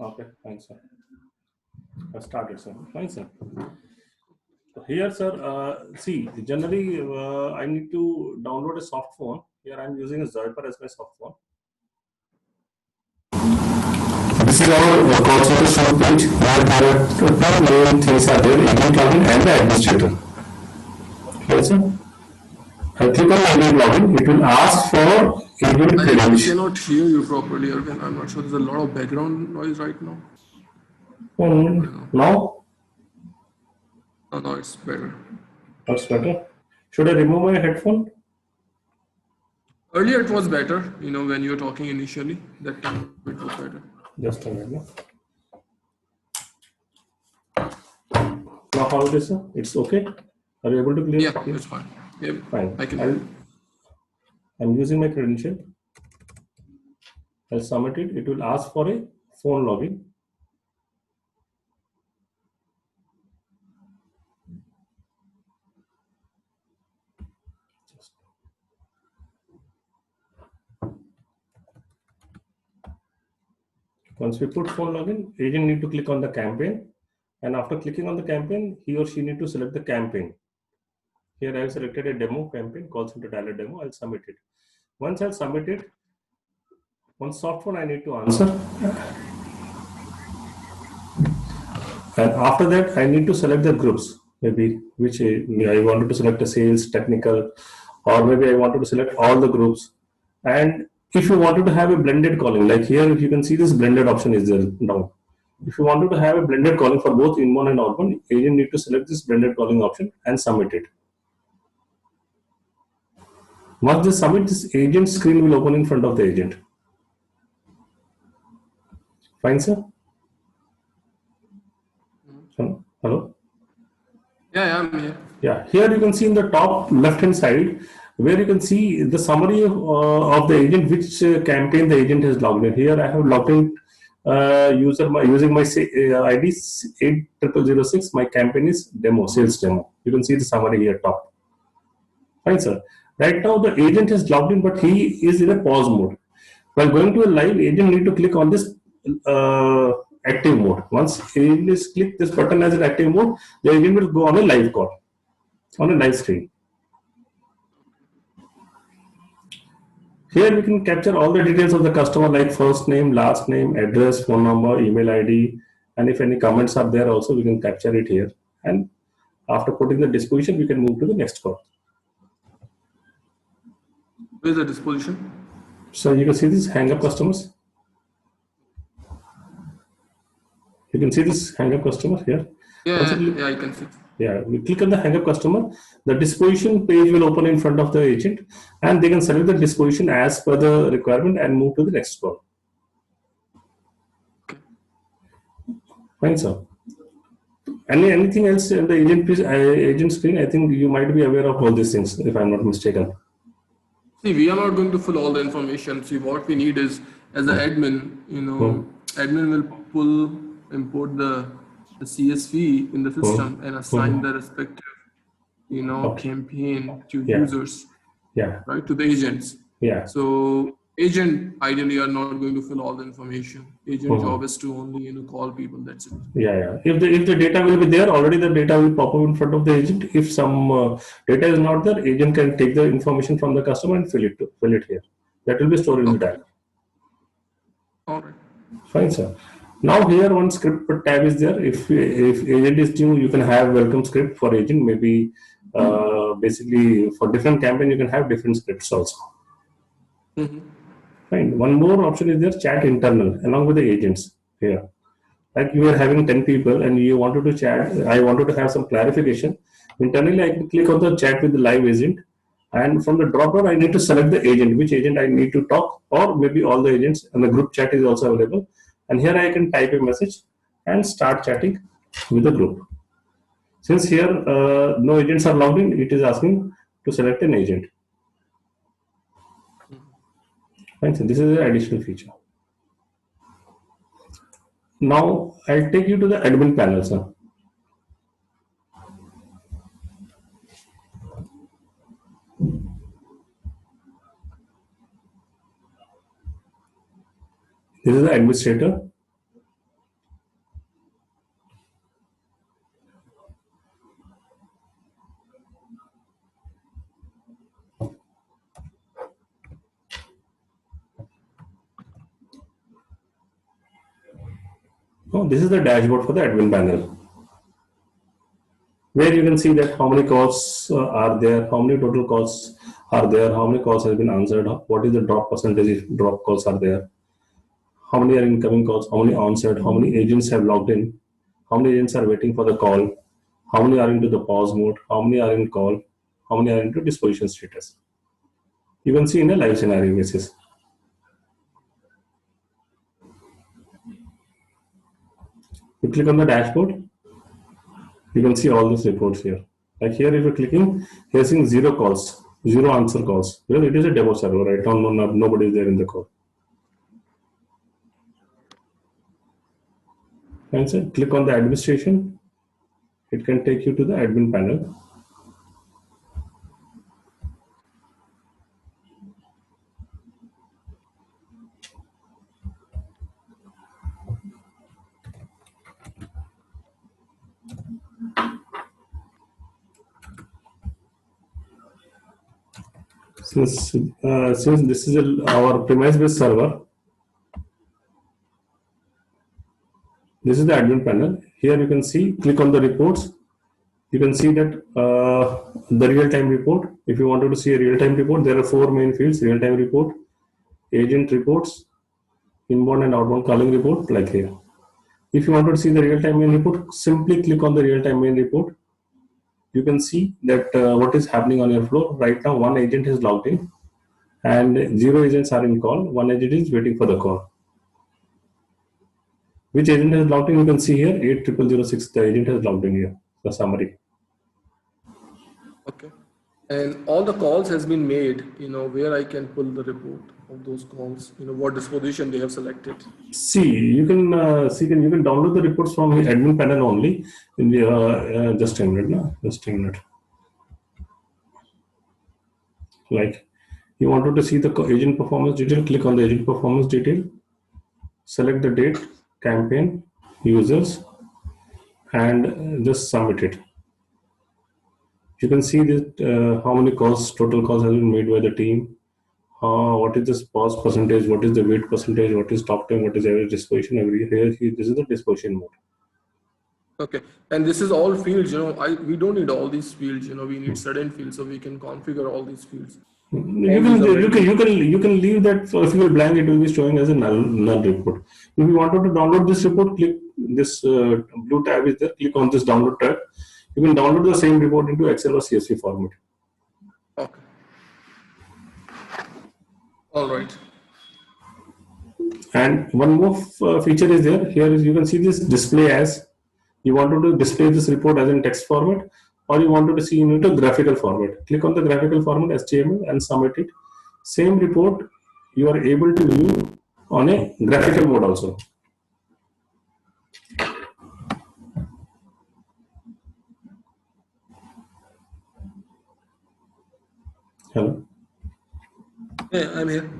Okay, fine, sir. I started, sir. Fine, sir. So here, sir, see, generally, I need to download a soft phone. Here, I'm using a Zyper as my soft phone. This is our call center shop page where there are two main things are there, agent login and the administrator. Here, sir. I click on agent login, it will ask for agent I credentials. cannot hear you properly, Arvind. I'm not sure. There's a lot of background noise right now. Now, Oh, no, it's better. that's better. Should I remove my headphone? Earlier it was better, when you were talking initially. That time it was better. Just a minute. Now, how it is, sir? It's okay? Are you able to clear? Yeah, it's fine. Yeah, Fine. I can. I'm using my credential. I'll submit it. It will ask for a phone login. Once we put phone login, agent need to click on the campaign. And after clicking on the campaign, he or she need to select the campaign. Here I have selected a demo campaign, call center dialer demo. I'll submit it. Once I'll submit it, one soft phone I need to answer. And after that, I need to select the groups, maybe which I wanted to select a sales, technical, or maybe I wanted to select all the groups. And if you wanted to have a blended calling, like here, if you can see this blended option is there now. If you wanted to have a blended calling for both inbound and outbound, agent need to select this blended calling option and submit it. Once they submit, this agent screen will open in front of the agent. Fine, sir? Hello? Yeah, I'm here. Yeah, here you can see in the top left hand side where you can see the summary of the agent, which campaign the agent has logged in. Here I have logged in using my ID 8006. My campaign is demo, sales demo. You can see the summary here top. Fine, sir. Right now the agent is logged in, but he is in a pause mode. While going to a live, agent need to click on this active mode. Once agent is click this button as an active mode, the agent will go on a live call, on a live screen. Here we can capture all the details of the customer, like first name, last name, address, phone number, email ID, and if any comments are there also, we can capture it here. And after putting the disposition, we can move to the next call. Where's the disposition? So you can see this hang up customers. You can see this hang up customer here. Yeah, I can see. Yeah, we click on the hang up customer. The disposition page will open in front of the agent, and they can select the disposition as per the requirement and move to the next call. Fine, sir. Anything else in the agent screen? I think you might be aware of all these things, if I'm not mistaken. See, we are not going to fill all the information. See, what we need is, as an admin, admin will import the CSV in the system and assign the respective, campaign to users. Yeah. Right, to the agents. Yeah. So agent ideally are not going to fill all the information. Agent job is to only call people. That's it. Yeah. If the data will be there, already the data will pop up in front of the agent. If some data is not there, agent can take the information from the customer and fill it here. That will be stored in the data. All right. Fine, sir. Now here one script tab is there. If agent is new, you can have welcome script for agent. Maybe basically for different campaign, you can have different scripts also. Fine. One more option is there, chat internal along with the agents here. Like you are having 10 people and you wanted to chat. I wanted to have some clarification. Internally, I can click on the chat with the live agent. And from the drop down, I need to select the agent, which agent I need to talk, or maybe all the agents, and the group chat is also available. And here I can type a message and start chatting with the group. Since here no agents are logged in, it is asking to select an agent. Fine, so this is an additional feature. Now I'll take you to the admin panel, sir. This is the administrator. Oh, this is the dashboard for the admin panel, where you can see that how many calls are there, how many total calls are there, how many calls have been answered, what is the drop percentage if drop calls are there, how many are incoming calls, how many answered, how many agents have logged in, how many agents are waiting for the call, how many are into the pause mode, how many are in call, how many are into disposition status. You can see in a live scenario basis. You click on the dashboard, you can see all these reports here. Like here, if you're clicking, you're seeing 0 calls, 0 answer calls. Well, it is a demo server, right? Nobody is there in the call. And so click on the administration. It can take you to the admin panel. Since this is our premise-based server, this is the admin panel. Here you can see, click on the reports. You can see that the real-time report. If you wanted to see a real-time report, there are 4 main fields: real-time report, agent reports, inbound and outbound calling report, like here. If you want to see the real-time main report, simply click on the real-time main report. You can see that what is happening on your floor. Right now, 1 agent is logged in and 0 agents are in call. 1 agent is waiting for the call. Which agent has logged in? You can see here 80006. The agent has logged in here. The summary. Okay. And all the calls has been made, where I can pull the report of those calls, what disposition they have selected. See, you can you can download the reports from the admin panel only. In the just a minute, no? Just a minute. Like you wanted to see the agent performance detail, click on the agent performance detail, select the date, campaign, users, and just submit it. You can see that how many calls, total calls have been made by the team. What is this pause percentage? What is the wait percentage? What is talk time? What is average disposition? This is the disposition mode. Okay, and this is all fields. We don't need all these fields. We need certain fields, so we can configure all these fields. You can leave that for if you are blank, it will be showing as a null report. If you wanted to download this report, click this blue tab is there. Click on this download tab. You can download the same report into Excel or CSV format. Okay. All right. And one more feature is there. Here is you can see this display as. You wanted to display this report as in text format, or you wanted to see in a graphical format. Click on the graphical format HTML and submit it. Same report you are able to view on a graphical mode also. Hello. Yeah, I'm here.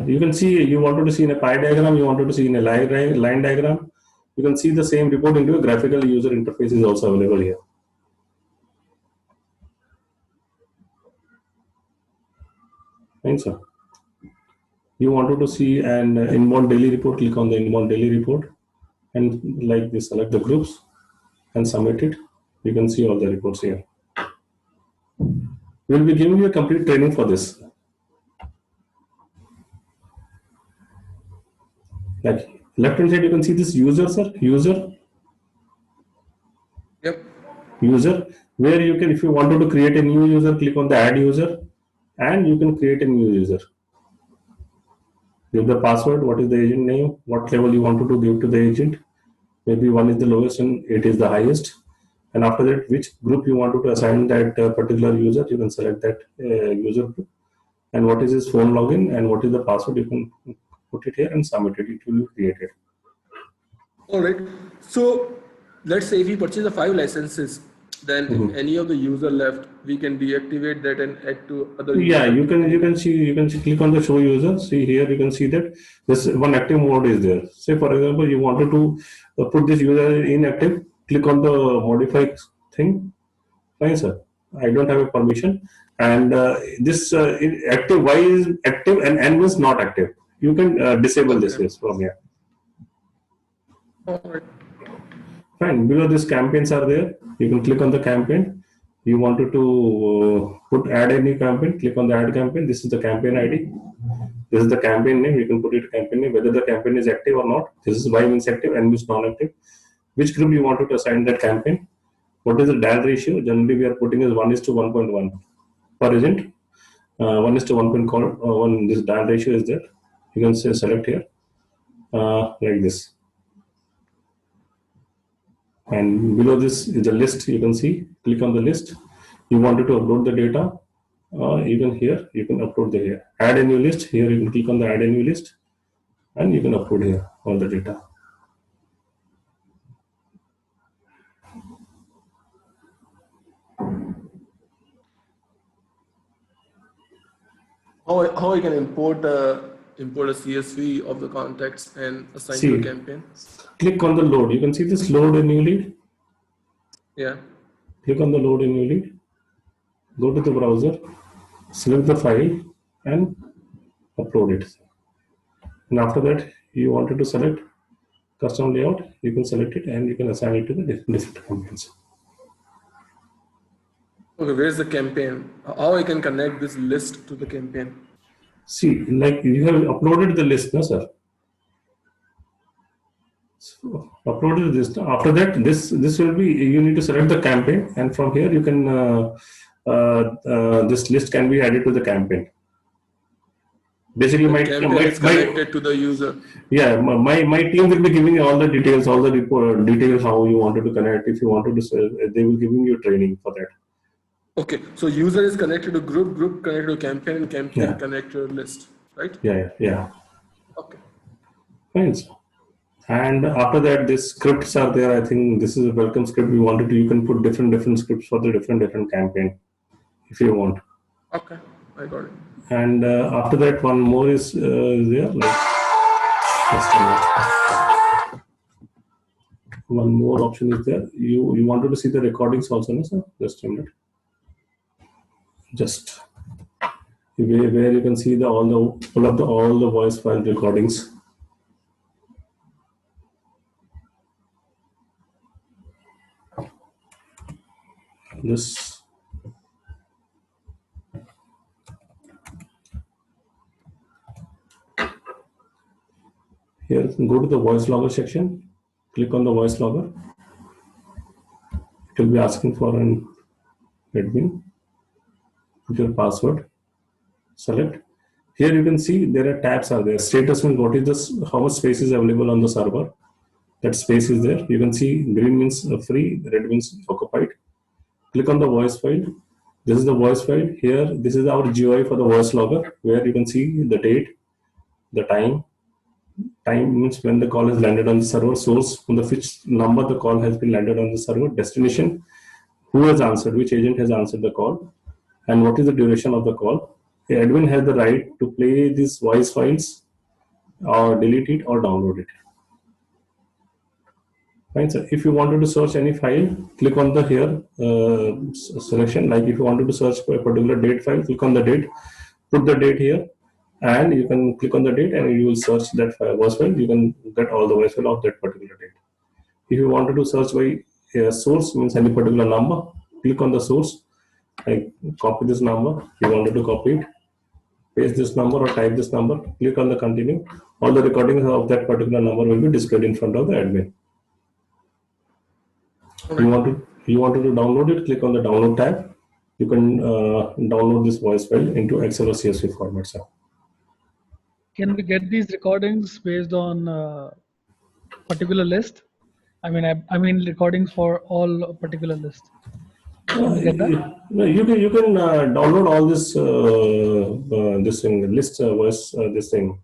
You can see you wanted to see in a pie diagram, you wanted to see in a line diagram. You can see the same report into a graphical user interface is also available here. Thanks, sir. You wanted to see an inbound daily report, click on the inbound daily report and like this, select the groups and submit it. You can see all the reports here. We'll be giving you a complete training for this. Like left hand side, you can see this user, sir. Yep. User, where you can, if you wanted to create a new user, click on the add user and you can create a new user. Give the password, what is the agent name, what level you wanted to give to the agent. Maybe 1 is the lowest and 8 is the highest. And after that, which group you wanted to assign that particular user, you can select that user group. And what is his phone login and what is the password, you can put it here and submit it. It will be created. All right. So let's say if we purchase the 5 licenses, then if any of the user left, we can deactivate that and add to other. Yeah, you can see click on the show user. See here you can see that this one active mode is there. Say for example you wanted to put this user inactive. Click on the modify thing. Fine, sir. I don't have a permission. And this active Y is active and N is not active. You can disable this from here. All right. Fine. Below these campaigns are there. You can click on the campaign. You wanted to put add a new campaign. Click on the add campaign. This is the campaign ID. This is the campaign name. You can put it campaign name. Whether the campaign is active or not. This is Y means active, N means non-active. Which group you wanted to assign that campaign? What is the DAL ratio? Generally, we are putting is 1:1.1 per agent. 1:1 call. One this DAL ratio is there. You can say select here like this. And below this is the list. You can see. Click on the list. You wanted to upload the data. Even here you can upload the here. Add a new list. Here you can click on the add a new list, and you can upload here all the data. How I can import a CSV of the contacts and assign to a See. campaign? Click on the load. You can see this load a new lead. Yeah. Click on the load a new lead. Go to the browser, select the file, and upload it. And after that, you wanted to select custom layout. You can select it and you can assign it to the different campaigns. Okay, where's the campaign? How I can connect this list to the campaign? See, like you have uploaded the list, no, sir? So, uploaded this. After that, this will be, you need to select the campaign, and from here you can this list can be added to the campaign. Basically, The campaign is connected to the user. yeah, my team will be giving you all the details, all the report details how you wanted to connect. If you wanted to, they will giving you training for that. Okay, so user is connected to group connected to campaign, and campaign Yeah. connected to list, right? Yeah. Okay. Fine. Sir. And after that, these scripts are there. I think this is a welcome script. We wanted to, you can put different scripts for the different campaign if you want. Okay, I got it. And after that, one more is there. Like, just a minute. One more option is there. You wanted to see the recordings also, no, sir? Just a minute. Just where you can see the pull up all the voice file recordings. This here, go to the voice logger section. Click on the voice logger. It will be asking for an admin. Put your password. Select. Here you can see there are tabs are there. Status means what is this, how much space is available on the server. That space is there. You can see green means free, red means occupied. Click on the voice file. This is the voice file. Here, this is our GUI for the voice logger, where you can see the date, the time. Time means when the call has landed on the server. Source, from the which number the call has been landed on the server. Destination, who has answered, which agent has answered the call, and what is the duration of the call. The admin has the right to play these voice files or delete it or download it. Fine, sir. If you wanted to search any file, click on the here selection. Like if you wanted to search for a particular date file, click on the date, put the date here, and you can click on the date and you will search that voice file. You can get all the voice file of that particular date. If you wanted to search by source, means any particular number, click on the source. Like copy this number. You wanted to copy it. Paste this number or type this number. Click on the continue. All the recordings of that particular number will be displayed in front of the admin. You wanted to download it, click on the download tab. You can download this voice file into Excel or CSV format, sir. Can we get these recordings based on particular list? I mean recordings for all particular list. Can we get that? You can download all this this thing list voice this thing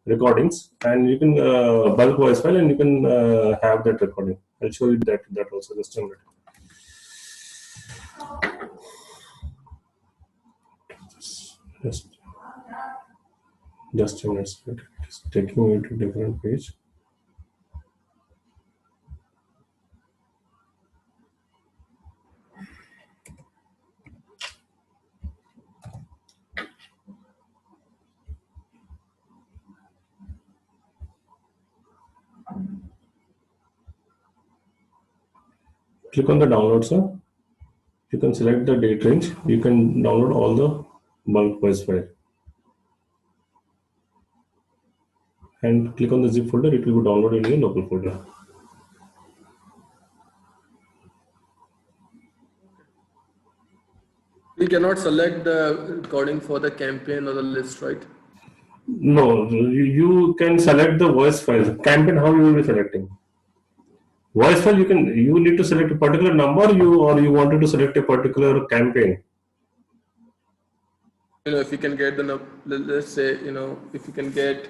recordings, and you can bulk voice file, and you can have that recording. I'll show you that also. Just a minute. Just a minute. It's taking me to different page. Click on the download, sir. You can select the date range. You can download all the bulk voice file. And click on the zip folder, it will be downloaded in your local folder. We cannot select the recording for the campaign or the list, right? No, you can select the voice file. Campaign, how you will be selecting? Voice file, you need to select a particular number, or you wanted to select a particular campaign. If you can get let's say, if you can get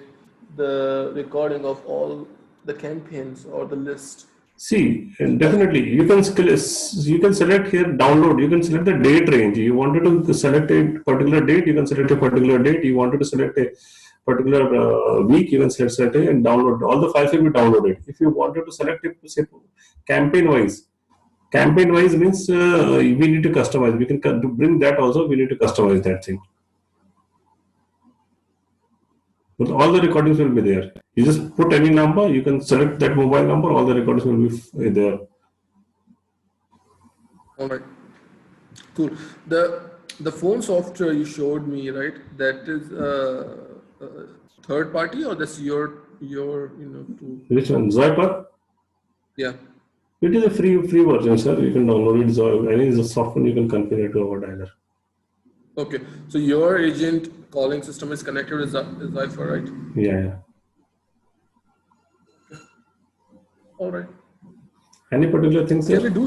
the recording of all the campaigns or the list. See, definitely you can select here download. You can select the date range. You wanted to select a particular date. You can select a particular date. You wanted to select a particular week. You can select it and download. All the files will be downloaded. If you wanted to select it, say campaign wise. Campaign wise means we need to customize. We can to bring that also. We need to customize that thing. But all the recordings will be there. You just put any number, you can select that mobile number, all the recordings will be there. All right, cool. The phone software you showed me, right? That is third party, or that's your tool? Which one? Zoiper? Yeah. It is a free version, sir. You can download it. So any is a software you can configure to our dialer. Okay, so your agent calling system is connected with Zypher, right? Yeah. All right. Any particular things here? Can we do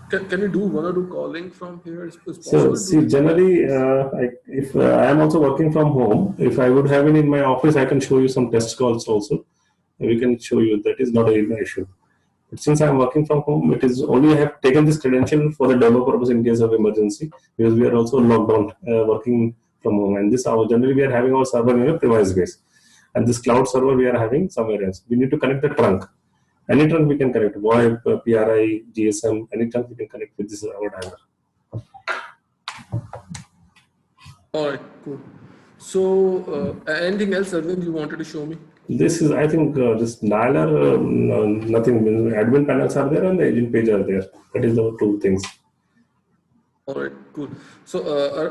Can we do one or two calling from here? Is So possible? see, generally, if I am also working from home, if I would have it in my office, I can show you some test calls also. We can show you. That is not an issue. But since I am working from home, it is only I have taken this credential for the demo purpose in case of emergency, because we are also locked down working from home. And this generally we are having our server in a premise base, and this cloud server we are having somewhere else. We need to connect the trunk. Any trunk we can connect, VoIP, PRI, GSM, any trunk we can connect with this our dialer. All right, cool. So anything else, Arvind, you wanted to show me? This is, I think, this dialer, nothing. Admin panels are there and the agent page are there. That is the two things. All right, cool. So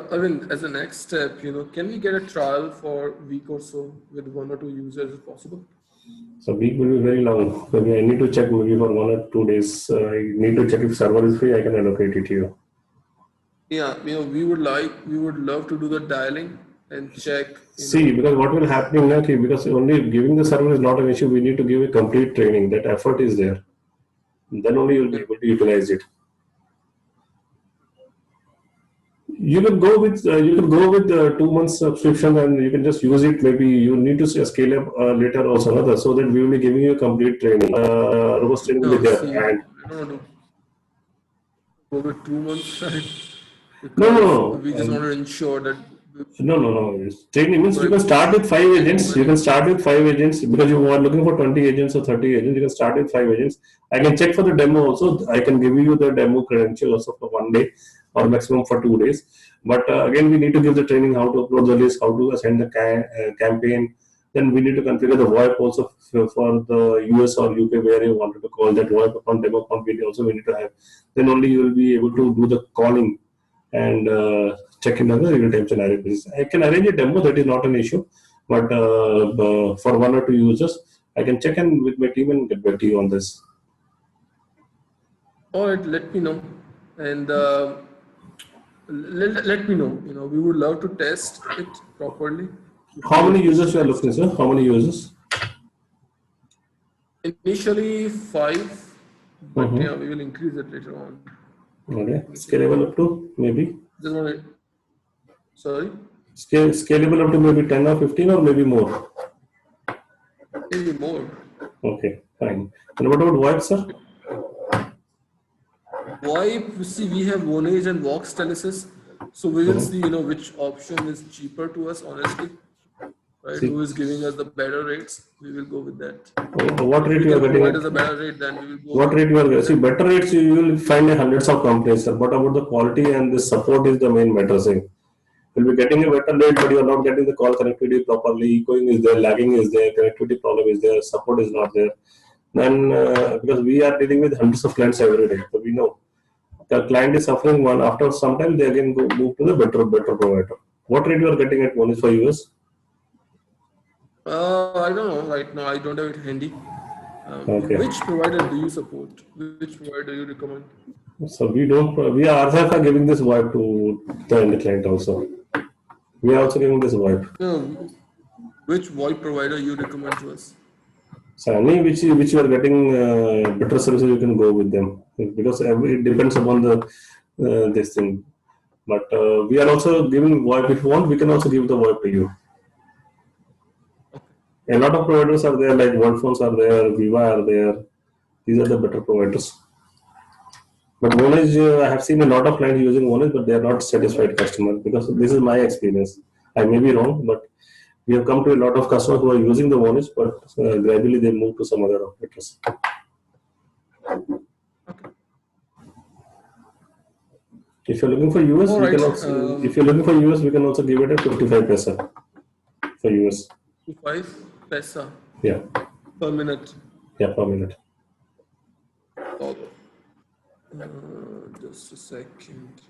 Arvind, as a next step, can we get a trial for a week or so with one or two users if possible? So week will be very long. Maybe I need to check maybe for 1 or 2 days. I need to check if server is free. I can allocate it to you. Yeah, we would love to do the dialing and check. See, because what will happen now, because only giving the server is not an issue. We need to give a complete training. That effort is there. Then only you will be able to utilize it. You can go with 2 months subscription, and you can just use it. Maybe you need to scale up later also another, so that we will be giving you a complete training, robust training with there. And go with 2 months, right? No. We just want to ensure that. No. Training means you can start with 5 agents. You can start with 5 agents because you are looking for 20 agents or 30 agents. You can start with 5 agents. I can check for the demo also. I can give you the demo credential also for 1 day or maximum for 2 days. But again, we need to give the training how to upload the list, how to assign the campaign. Then we need to configure the VoIP also for the US or UK where you wanted to call that VoIP account, demo account. We need to have. Then only you will be able to do the calling and check in on the real-time scenario basis. I can arrange a demo, that is not an issue. But for 1 or 2 users, I can check in with my team and get back to you on this. All right, let me know. And let me know. We would love to test it properly. How many users you are looking, sir? How many users? Initially 5, but we will increase it later on. Okay. Scalable up to maybe? Just want to. Sorry? Scalable up to maybe 10 or 15 or maybe more? Maybe more. Okay, fine. And what about VoIP, sir? VoIP, see, we have Vonage and Vox Telesis. So we will see, which option is cheaper to us, honestly. Right? Who is giving us the better rates? We will go with that. What rate you are getting? What is a better rate? Then we will go. What rate you are getting? See, better rates you will find in hundreds of companies, sir. But about the quality and the support is the main matter. Saying you'll be getting a better rate, but you are not getting the call connectivity properly. Echoing is there, lagging is there, connectivity problem is there, support is not there. Then because we are dealing with hundreds of clients every day, so we know the client is suffering one. After some time, they again go move to the better provider. What rate you are getting at Moneys for US? I don't know right now. I don't have it handy. Okay. Which provider do you support? Which provider do you recommend? So we don't. We ourselves are giving this VoIP to the end client also. We are also giving this VoIP. No, which VoIP provider you recommend to us? So any which you are getting better services, you can go with them because it depends upon the this thing. But we are also giving VoIP. If you want, we can also give the VoIP to you. A lot of providers are there, like World Phones are there, Viva are there. These are the better providers. But Vonage, I have seen a lot of clients using Vonage, but they are not satisfied customers because this is my experience. I may be wrong, but we have come to a lot of customers who are using the Vonage, but gradually they move to some other operators. If you're looking for US, All we can right, also. If you're looking for US, we can also give it at 55 paisa for US. 5 paisa Yeah, per minute. yeah, per minute. Oh, just a second.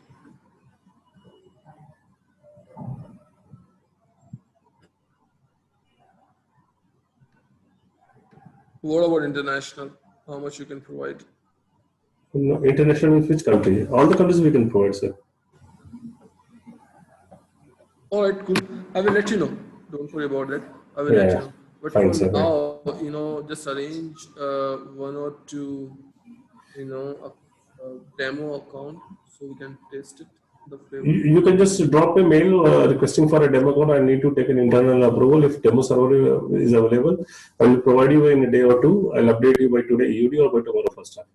What about international? How much you can provide? No, international means which country? All the countries we can provide, sir. All right, cool. I will let you know. Don't worry about that. I will Yeah, let yeah. you know. But Fine, for sir. now, just arrange one or two, a demo account so we can test it. The framework. You can just drop a mail requesting for a demo account. I need to take an internal approval. If demo server is available, I will provide you in a day or two. I'll update you by today EUD or by tomorrow first time.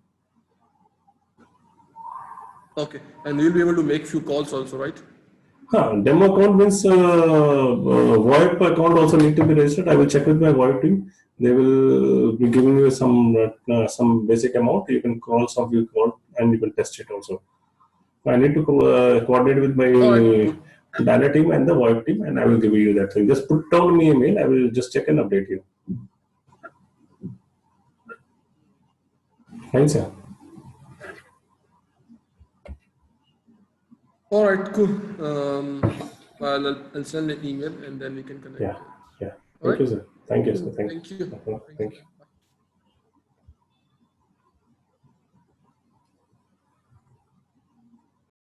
Okay, and you'll be able to make few calls also, right? Demo account means VoIP account also need to be registered. I will check with my VoIP team. They will be giving you some basic amount. You can call some you want and you can test it also. I need to coordinate with my All right, cool. data team and the VoIP team, and I will give you that thing. Just put down me a mail. I will just check and update you. Thanks, sir. All right, cool. I'll send an email and then we can connect. Yeah, yeah. All Thank you, right. sir. Thank you, sir. Thank you. Thank you.